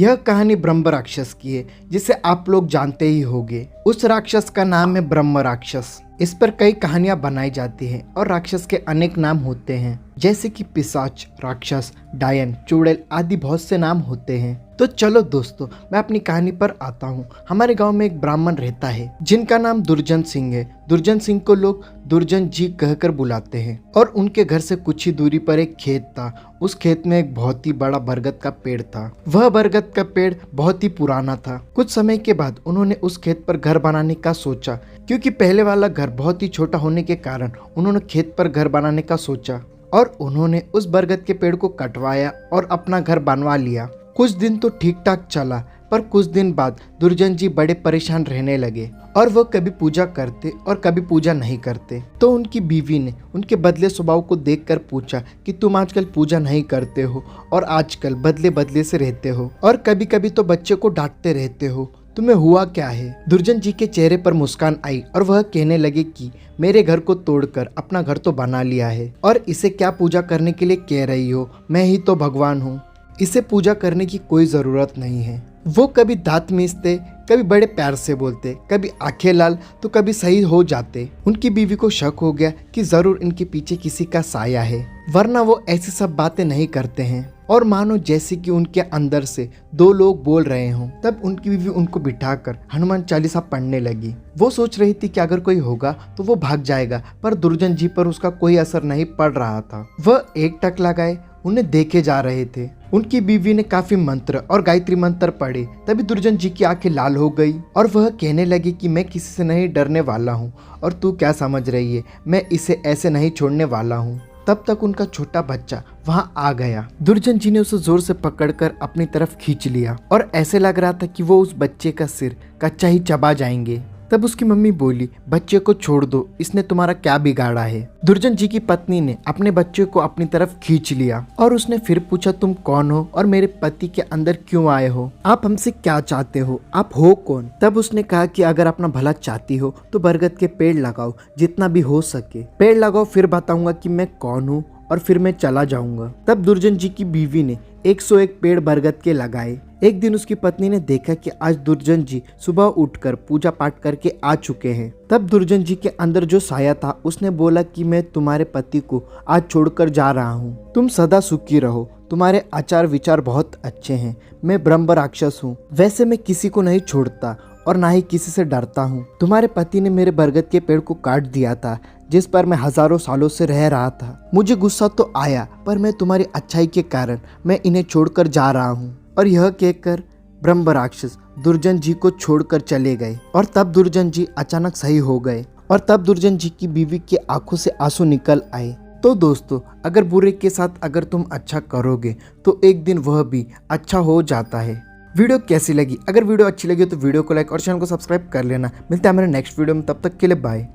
यह कहानी ब्रह्म राक्षस की है, जिसे आप लोग जानते ही होंगे। उस राक्षस का नाम है ब्रह्म राक्षस। इस पर कई कहानियां बनाई जाती हैं और राक्षस के अनेक नाम होते हैं, जैसे कि पिशाच, राक्षस, डायन, चुड़ैल आदि बहुत से नाम होते हैं। तो चलो दोस्तों, मैं अपनी कहानी पर आता हूँ। हमारे गांव में एक ब्राह्मण रहता है जिनका नाम दुर्जन सिंह है। दुर्जन सिंह को लोग दुर्जन जी कहकर बुलाते हैं और उनके घर से कुछ ही दूरी पर एक खेत था। उस खेत में एक बहुत ही बड़ा बरगद का पेड़ था। वह बरगद का पेड़ बहुत ही पुराना था। कुछ समय के बाद उन्होंने उस खेत पर घर बनाने का सोचा, क्योंकि पहले वाला घर बहुत ही छोटा होने के कारण उन्होंने खेत पर घर बनाने का सोचा और उन्होंने उस बरगद के पेड़ को कटवाया और अपना घर बनवा लिया। कुछ दिन तो ठीक ठाक चला, पर कुछ दिन बाद दुर्जन जी बड़े परेशान रहने लगे और वो कभी पूजा करते और कभी पूजा नहीं करते। तो उनकी बीवी ने उनके बदले स्वभाव को देखकर पूछा कि तुम आजकल पूजा नहीं करते हो और आजकल बदले बदले से रहते हो और कभी कभी तो बच्चे को डांटते रहते हो, तुम्हें हुआ क्या है? दुर्जन जी के चेहरे पर मुस्कान आई और वह कहने लगे कि मेरे घर को तोड़कर अपना घर तो बना लिया है और इसे क्या पूजा करने के लिए कह रही हो? मैं ही तो भगवान हूँ, इसे पूजा करने की कोई जरूरत नहीं है। वो कभी दांत मीचते, कभी बड़े प्यार से बोलते, कभी आंखें लाल तो कभी सही हो जाते। उनकी बीवी को शक हो गया कि जरूर इनके पीछे किसी का साया है, वरना वो ऐसी सब बातें नहीं करते हैं। और मानो जैसे कि उनके अंदर से दो लोग बोल रहे हों। तब उनकी बीवी उनको बिठाकर हनुमान चालीसा पढ़ने लगी। वो सोच रही थी कि अगर कोई होगा तो वो भाग जाएगा, पर दुर्जन जी पर उसका कोई असर नहीं पड़ रहा था। वह एक टक लगाए उन्हें देखे जा रहे थे। उनकी बीवी ने काफी मंत्र और गायत्री मंत्र पढ़े। तभी दुर्जन जी की आंखें लाल हो गई और वह कहने लगी कि मैं किसी से नहीं डरने वाला हूँ और तू क्या समझ रही है, मैं इसे ऐसे नहीं छोड़ने वाला हूँ। तब तक उनका छोटा बच्चा वहां आ गया। दुर्जन जी ने उसे जोर से पकड़कर अपनी तरफ खींच लिया और ऐसे लग रहा था कि वो उस बच्चे का सिर कच्चा ही चबा जाएंगे। तब उसकी मम्मी बोली, बच्चे को छोड़ दो, इसने तुम्हारा क्या बिगाड़ा है? दुर्जन जी की पत्नी ने अपने बच्चे को अपनी तरफ खींच लिया और उसने फिर पूछा, तुम कौन हो और मेरे पति के अंदर क्यों आए हो? आप हमसे क्या चाहते हो? आप हो कौन? तब उसने कहा कि अगर अपना भला चाहती हो तो बरगद के पेड़ लगाओ, जितना भी हो सके पेड़ लगाओ, फिर बताऊंगा कि मैं कौन हूँ और फिर मैं चला जाऊंगा। तब दुर्जन जी की बीवी ने 101 पेड़ बरगद के लगाए। एक दिन उसकी पत्नी ने देखा कि आज दुर्जन जी सुबह उठकर पूजा पाठ करके आ चुके हैं। तब दुर्जन जी के अंदर जो साया था उसने बोला कि मैं तुम्हारे पति को आज छोड़कर जा रहा हूँ, तुम सदा सुखी रहो, तुम्हारे आचार विचार बहुत अच्छे हैं। मैं ब्रह्म राक्षस हूँ, वैसे मैं किसी को नहीं छोड़ता और ना ही किसी से डरता हूँ। तुम्हारे पति ने मेरे बरगद के पेड़ को काट दिया था, जिस पर मैं हजारों सालों से रह रहा था। मुझे गुस्सा तो आया, पर मैं तुम्हारी अच्छाई के कारण मैं इन्हें छोड़कर जा रहा हूँ। और यह कहकर ब्रह्म राक्षस दुर्जन जी को छोड़कर चले गए और तब दुर्जन जी अचानक सही हो गए और तब दुर्जन जी की बीवी की आंखों से आंसू निकल आए। तो दोस्तों, अगर बुरे के साथ अगर तुम अच्छा करोगे तो एक दिन वह भी अच्छा हो जाता है। वीडियो कैसी लगी? अगर वीडियो अच्छी लगी तो वीडियो को लाइक और चैनल को सब्सक्राइब कर लेना। मिलते हैं हमारे नेक्स्ट वीडियो में, तब तक के लिए बाय।